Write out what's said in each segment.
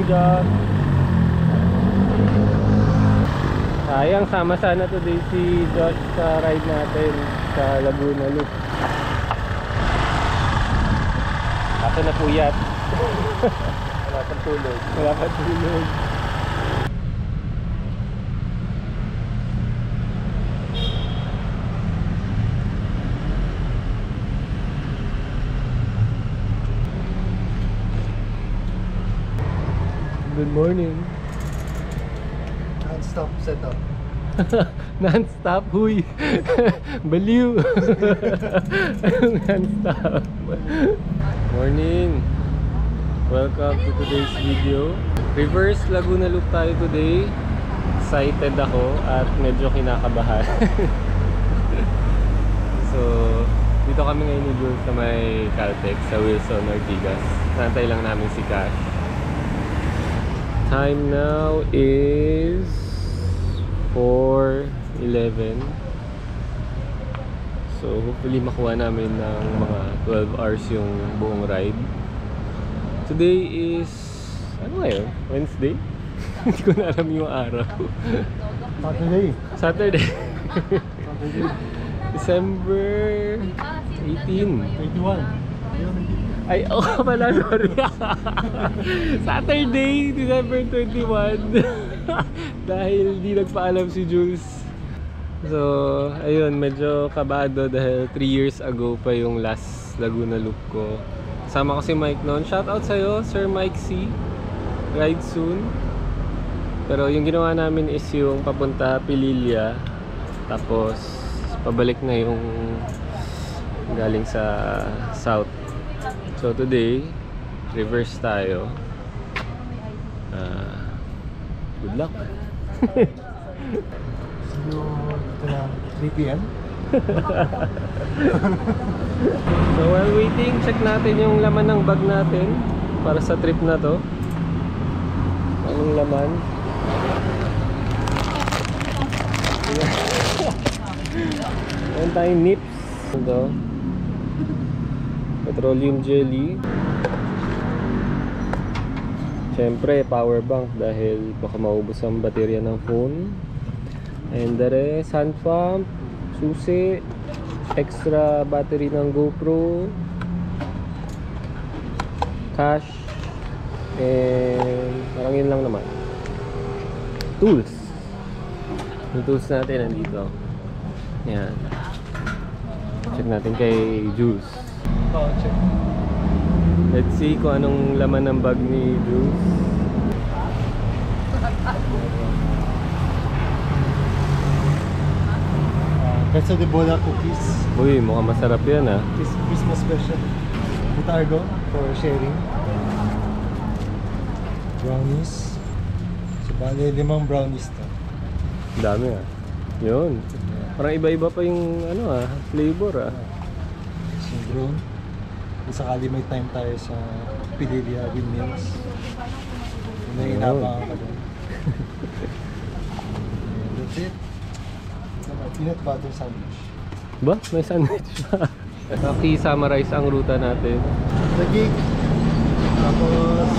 Josh. Sayang, sama sana today si Josh sa ride natin sa Laguna Loop. Ako na puyat. Wala pang tulog. Wala pang tulog. Good morning. Non-stop setup. Non-stop, huy. Baliw. Non-stop. Morning. Welcome to today's video. Reverse Laguna Loop tayo today. Excited ako at medyo kinakabahan. So, dito kami ngayon ni Jules sa may Caltex sa Wilson, Ortigas. Nantay lang namin si Cash. Time now is 4:11. So hopefully makuha namin ng mga 12 hours yung buong ride. Today is ano ngayon? Wednesday? Hindi ko na alam yung araw. Saturday. December 18. 21. Ay, pala, sorry. Saturday, December 21. Dahil di nagpaalam si Jules. So, ayun, medyo kabado dahil 3 years ago pa yung last Laguna Loop ko. Kasama ko si Mike noon. Shoutout sa'yo, Sir Mike C. Ride soon. Pero yung ginawa namin is yung papunta Pililla. Tapos, pabalik na yung galing sa South. So today, reverse tayo. Good luck. So, ito na 3 PM. So while waiting, check natin yung laman ng bag natin para sa trip na to. Anong laman? Meron tayong nips. Ito. Petroleum jelly. Siyempre, power bank dahil baka maubos ang baterya ng phone. And the rest, hand pump, susi, extra battery ng GoPro, cash, and parang yun lang naman. Tools. Yung tools natin nandito. Yan. Check natin kay Jules. Oh, check. Let's see kung anong laman ng bag ni Jules. Queso de Bola cookies. Uy, mukhang masarap yan ah. Christmas special. Butargo for sharing. Brownies. So, bali 5 brownies to. Dami ah. Yun. Parang iba-iba pa yung ano ah, flavor ah. So, drone. Kung sakali may time tayo sa Pililla Windmills. May inabangan ka doon. And that's it. Peanut butter sandwich. Ba? May sandwich pa. Naki-summarize ang ruta natin. Taguig. Tapos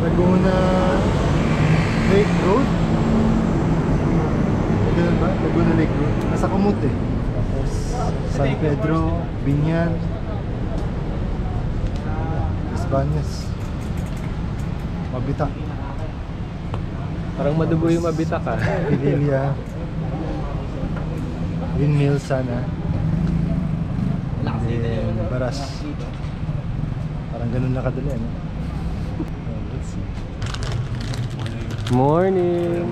Laguna Lake Road. Ganun ba? Laguna Lake Road. Nasa Kumut eh. Tapos San Pedro, Binyan, Las Bañas, Mabita. Parang madugo yung mabita ka. Pililla, Windmill sana. And Baras. Parang ganun na kadali, no? Let's see. Morning!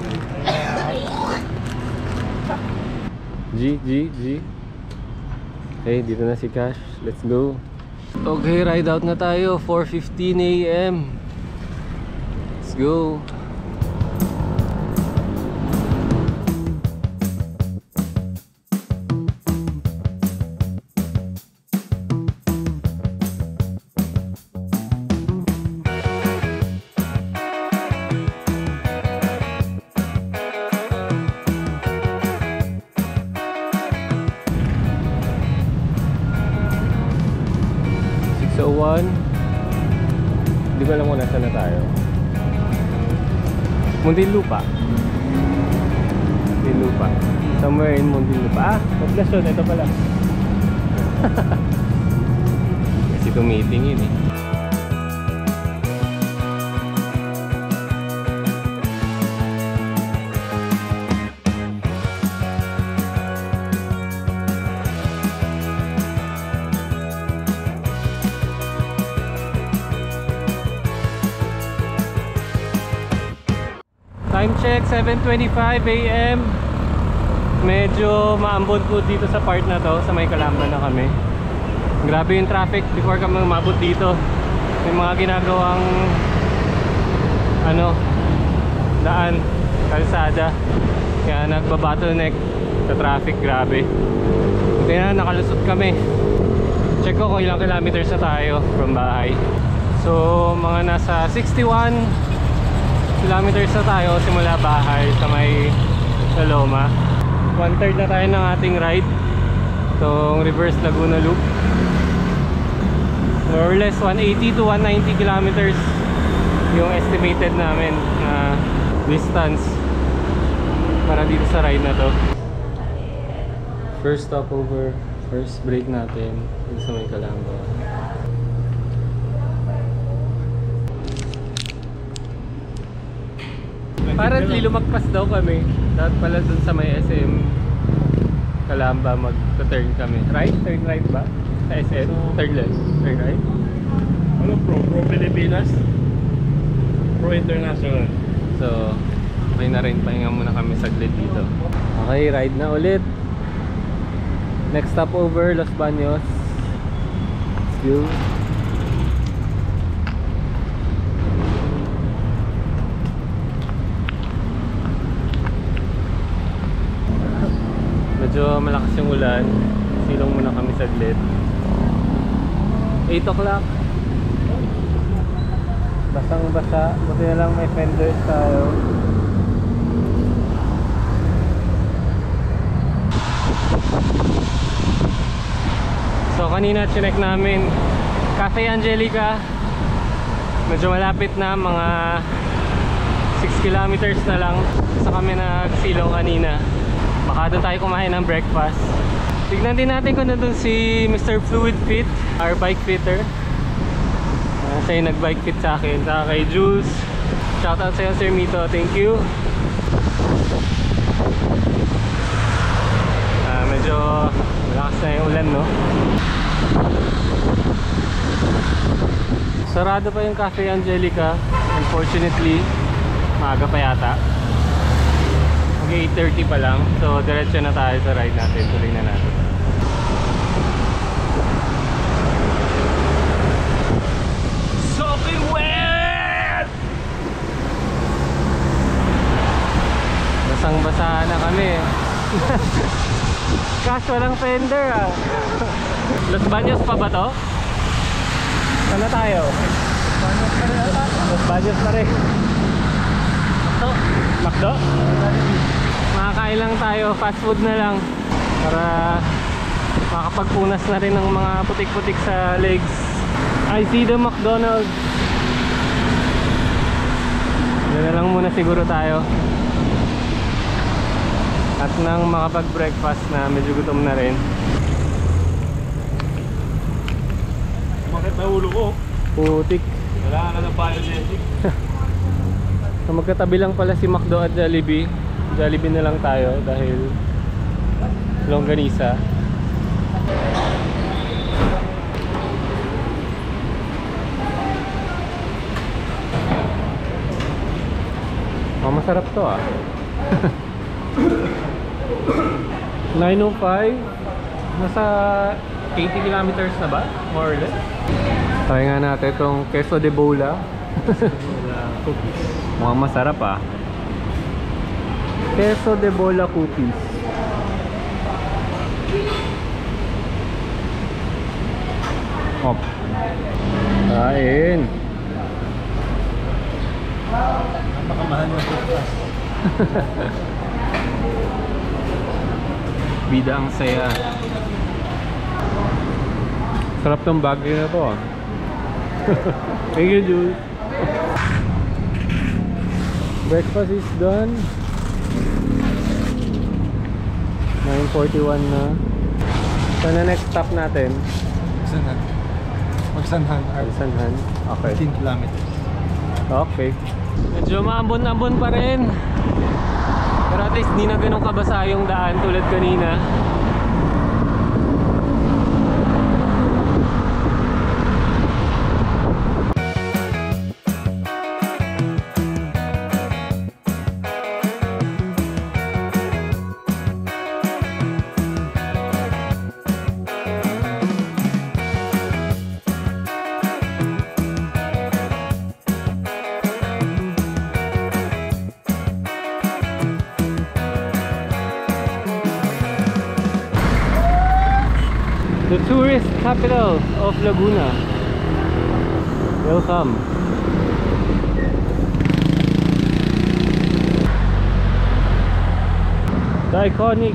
G. Okay, dito na si Cash. Let's go. Okay, ride out na tayo. 4:15 AM. Let's go. Hindi ko ko alam kung nasaan na tayo. Muntinlupa. Muntinlupa. Somewhere in Muntinlupa. Ah, poblasyon. Ito pala. Kasi tumitingin eh. Time check, 7:25 AM. Medyo maambon po dito sa part na to. Sa may Calamba na kami. Grabe yung traffic before kami umabot dito. May mga ginagawang daan, kalsada. Kaya nagba-bottleneck sa traffic, grabe. Buti na nakalusot kami. Check ko kung ilang kilometers na tayo from bahay. So mga nasa 61 kilometers na tayo simula bahay sa may Loma. 1/3 na tayo ng ating ride. Itong reverse Laguna Loop. More or less 180 to 190 kilometers yung estimated namin na distance para dito sa ride na to. First stopover, first break natin dito sa may Calamba. Apparently lumagpas daw kami. Dapat pala dun sa may SM Calamba mag-turn kami. Right? Turn right ba? Sa SM? Turn left? Turn right? Ano pro Pilipinas? Pro International. So, okay na rin. Pahinga muna kami saglit dito. Okay, ride na ulit. Next stopover, Los Baños. Let's go. Medyo malakas yung ulan. Silong muna kami saglit. 8 o'clock. Basang basa. Buti na lang may fenders tayo. So kanina chinek namin Cafe Angelica. Medyo malapit na, mga 6 kilometers na lang. Sa kami nagsilong kanina. Baka doon tayo kumain ng breakfast. Tignan din natin kung nandun si Mr. Fluid Fit, our bike fitter. Siya yung nag-bike fit sa akin. Saka kay Jules. Shoutout sa'yo, Sir Mito. Thank you. Medyo malakas na yung ulan, no? Sarado pa yung Cafe Angelica. Unfortunately, maaga pa yata. 8:30 pa lang. So diretso na tayo sa ride natin. Tuloy na natin. Soaking wet! Basang basa na kami. Gosh, walang fender ah. Los Baños pa ba to? Saan na tayo? Los Baños na rin. Macdo? Makakain lang tayo, fast food na lang para makapagpunas na rin ng mga putik-putik sa legs. I see the McDonald's. Yan na lang muna siguro tayo. At nang makapag-breakfast na, medyo gutom na rin. Bakit na ulo ko? Putik. Wala ka ng biogenic. So magkatabi lang pala si McDo at Jollibee. Jollibee na lang tayo dahil longganisa. Masarap to ah. 9:05. Nasa 80 kilometers na ba? More or less. Try nga natin itong queso de bola. Mukhang masarap ah. Queso de bola cookies. Hop. Kain. Napakamahal ng breakfast. Bida ang saya. Sarap tong bagay na to ah. Thank you, Jules. Breakfast is done. 9:41 na. Saan na next stop natin? Magsanhan. Magsanhan. Alsanhan. Okay. 15 kilometers. Okay. Medyo maambon-ambon pa rin. Pero at least di na ganun kabasa yung daan tulad kanina. The tourist capital of Laguna. Welcome. The iconic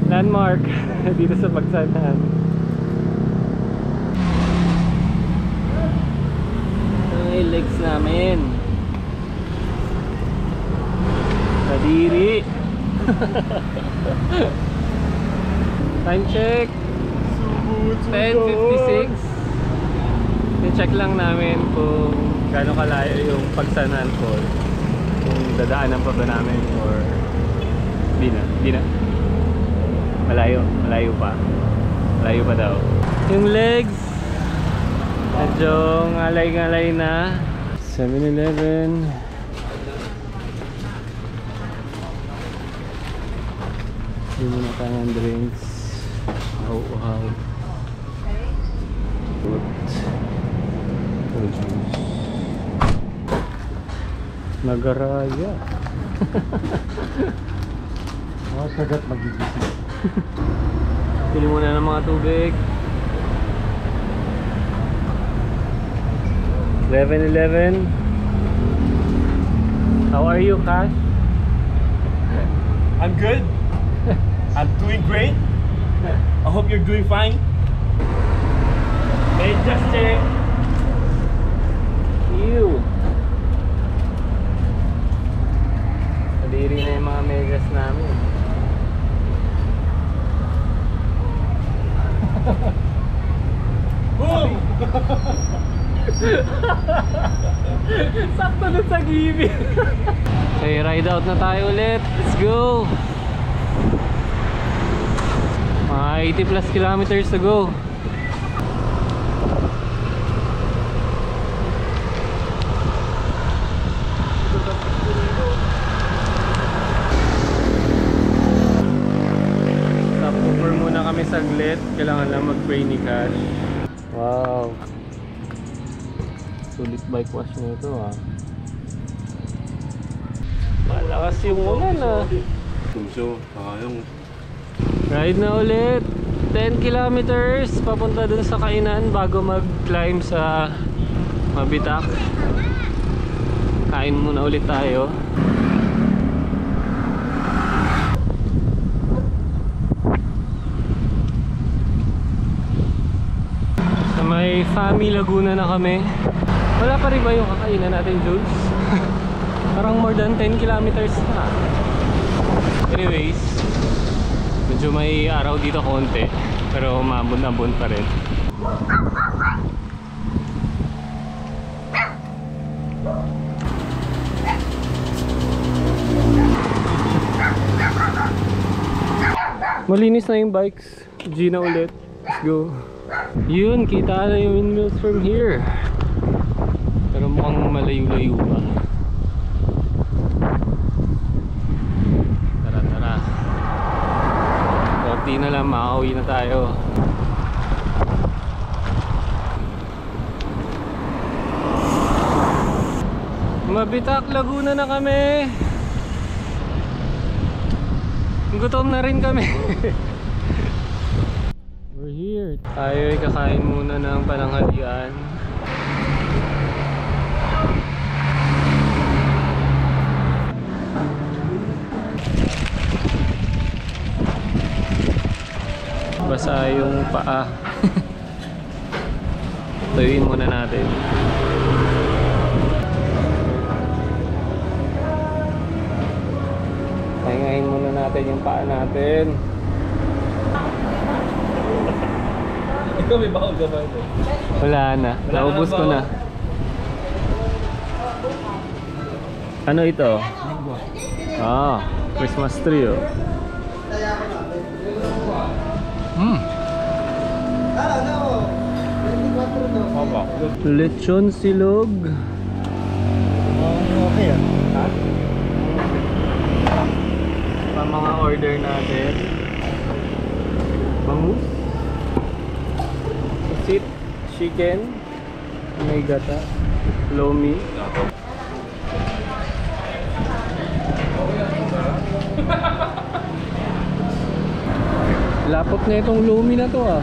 landmark dito sa Pagsanhan. Ay, legs namin. Kadiri. Time check 10:56. I-check lang namin kung gaano kalayo yung Pagsanhan Fall, kung dadaanan pa ba namin or di na malayo pa daw. Yung legs medyo ngalay na. 7-Eleven. Hindi muna tayo ng drinks. Uhaw. Juice. Nagaraya. Mga kagat magigising. Pili muna ng mga tubig. 7-Eleven. How are you, Cash? I'm good. I'm doing great. I hope you're doing fine. Hey, just check. Ew. Kadiri na yung mga megas namin. Boom! Sakto na sa gibig. Okay, ride out na tayo ulit. Let's go. Mga 80 plus kilometers to go. Stopover muna kami saglit. Kailangan lang mag-pray ni Cash. Wow, sulit bike wash na ito ah. Malakas yung ulan ah. So, yung Ride na ulit 10 kilometers papunta dun sa kainan bago mag-climb sa Mabitak. Kain muna ulit tayo. Sa may Fami Laguna na kami. Wala pa rin ba yung kakainan natin, Jules? Parang more than 10 kilometers na. Anyways, medyo may araw dito konti, pero umabon-abon pa rin. Malinis na yung bikes. G na ulit. Let's go. Yun, kita na yung windmills from here. Pero mukhang malayo-layo pa. Tara. Konti na lang, makauwi na tayo. Mabitak, Laguna na kami. Gutom na rin kami. We're here. Tayo ay kakain muna ng pananghalian. Basa yung paa. Tuyuin muna natin. natin yung paa natin. Ikaw may bakal ka ba ito? Wala na, naubos ko na. Ano ito? Linggo. Ah, Christmas tree oh. Lechon silog. Okay ah. Pa mga order natin. Bangus. Sit, chicken. May gata. Lomi. Lapot na itong lomi na to ah.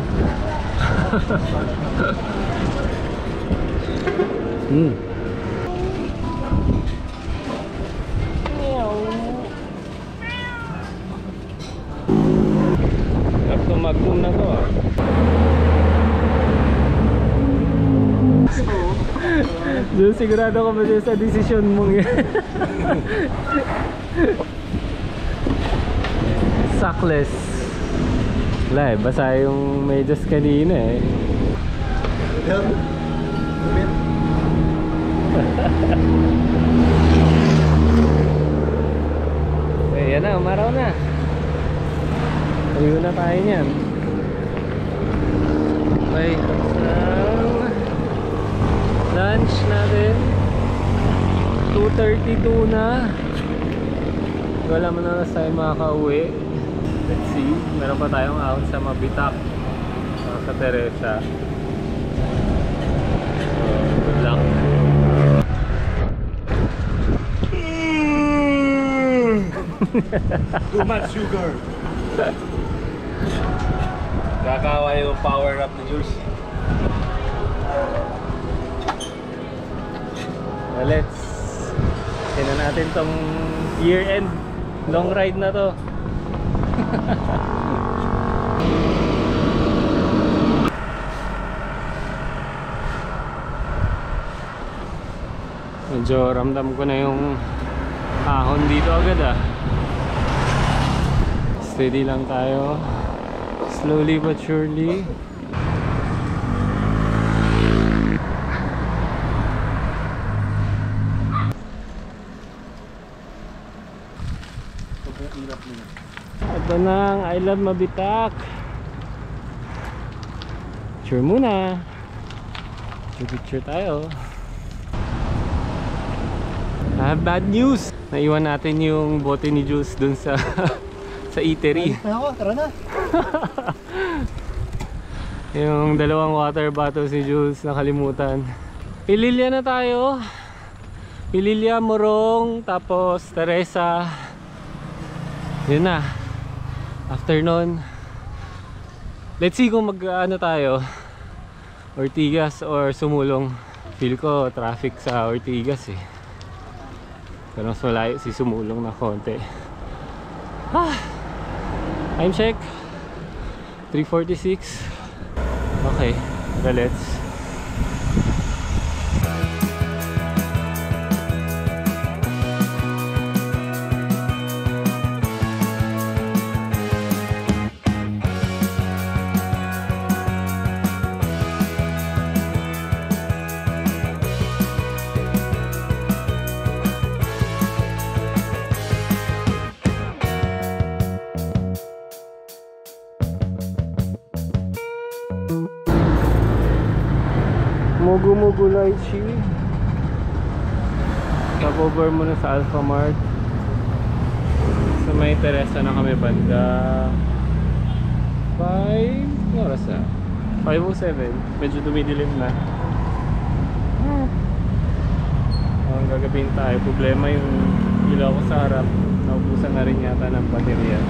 Sarap to magnum na to ah. Diyan sigurado ko ba dyan sa desisyon mong yan? Sockless. Wala eh, basa yung medyas kanina eh. Eh, yan na, umaraw na. Ayun na tayo niyan. Okay, tapos na lunch natin. 2:32 na. Wala mo na tayo makaka-uwi. Let's see, meron pa tayong out sa Mabitak sa Teresa. So, good luck. Too much sugar. Kakawa yung power up ni Jules. Well, let's tingnan natin tong year end long ride na to. Medyo ramdam ko na yung ahon dito agad ah. Steady lang tayo, slowly but surely. Ito na ang I Love Mabitak. Picture muna. Picture tayo. I have bad news. Naiwan natin yung bote ni Jules dun sa sa eatery. Ako, tara na. Yung dalawang water bottles ni Jules nakalimutan. Pililya na tayo. Pililya, Morong, tapos Teresa. Yun na. After nun, let's see kung mag-ano tayo, Ortigas or Sumulong. Feel ko traffic sa Ortigas eh. Pero mas malayo si Sumulong na konti. Time check 3:46. Okay, let's. Mugu Lychee. Stop-over muna sa Alphamart. Sa may Teresa na kami banda 5 oras na 5:07. Medyo dumidilim na. Ang gagawin tayo, problema yung ilaw ko sa harap. Naubusan na rin yata ng baterya.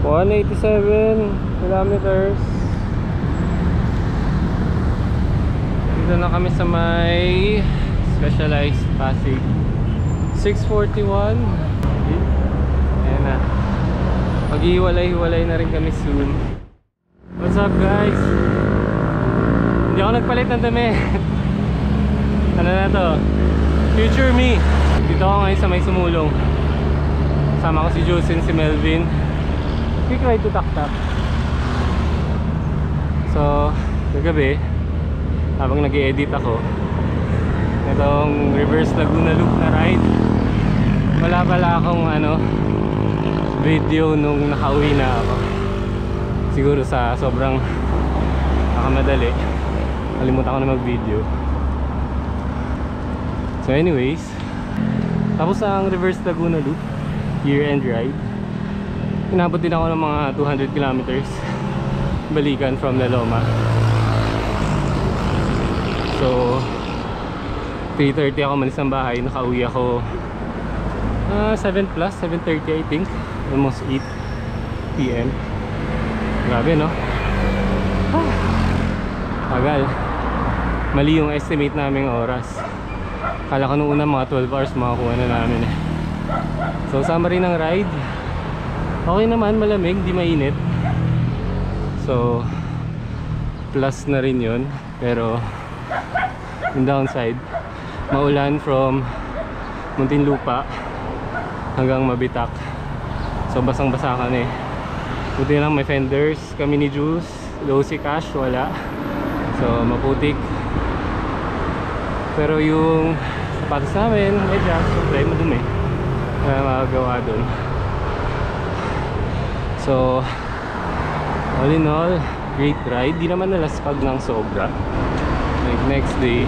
$187 kilometers. Dito na kami sa may Specialized Pasig. 6:41. Ayan na. Maghihiwalay-hiwalay na rin kami soon. What's up guys? Hindi ako nagpalit ng damit. Ano na to? Future me. Dito ako ngayon sa may sumulong. Sama ko si Jules and si Melvin. Quick ride to Taktak. So, kagabi habang nag-i-edit ako itong reverse Laguna Loop na ride, wala pala akong video nung nakauwi na ako. Siguro sa sobrang nakamadali kalimutan ko na mag video. So anyways, tapos ang reverse Laguna Loop year-end ride. Inabot din ako ng mga 200 kilometers balikan from La Loma. So 3:30 ako malis ng bahay. Nakauwi ako 7 plus, 7:30 I think. Almost 8 PM. Grabe no? Tagal. Mali yung estimate naming oras. Kala ko nung una mga 12 hours makakuha na namin eh. So summary ng ride, okay naman, malamig, di mainit. So plus na rin yun. Pero yung downside, maulan from Muntinlupa hanggang Mabitak. So basang basa ka na eh. Buti lang may fenders kami ni Juice. Low si Cash, wala. So maputik. Pero yung sapatos namin, medyas, supply madumi. Kaya magagawa dun. So all in all, great ride. Di naman nalaspag ng sobra. Like next day,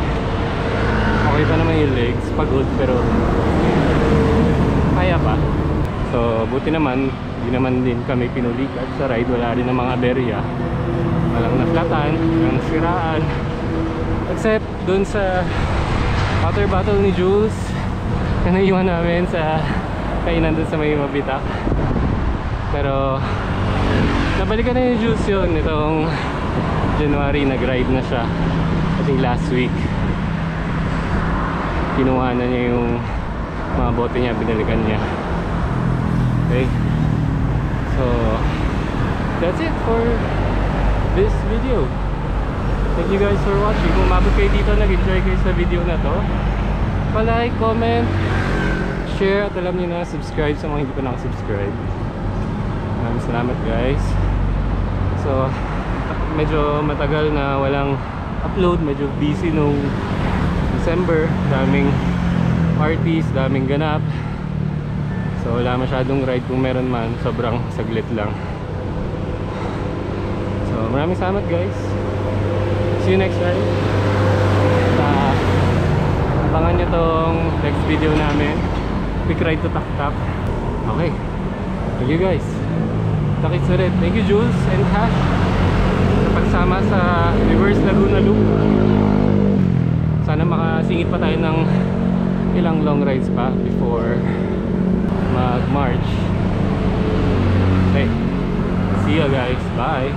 okay pa naman yung legs, pagod pero kaya pa. So buti naman, di naman din kami pinulikat sa ride. Wala rin ng mga aberya, walang naflatan, walang nasiraan, except dun sa water bottle ni Jules na naiwan namin sa kainan dun sa may Mabitak. Pero nabalikan na ni Jules yun itong January. Nag-ride na siya, I think last week. Kinuha na niya yung mga bote niya, binalikan niya. Okay, so that's it for this video. Thank you guys for watching. Kung mabot kayo dito, nag-enjoy kayo sa video na to, pa-like, comment, share, at alam niyo na, subscribe sa mga hindi pa nakasubscribe. Maraming salamat guys. So medyo matagal na walang upload, medyo busy nung December, daming parties, daming ganap. So wala masyadong ride, kung meron man sobrang saglit lang. So maraming salamat guys. See you next time. Abangan nyo tong next video namin, quick ride to Taktak. Okay, thank you guys. Takits ulit. Thank you Jules and Cash sa pagsama sa reverse Laguna Loop. Sana makasingit pa tayo ng ilang long rides pa before mag-March. Okay, see you guys. Bye.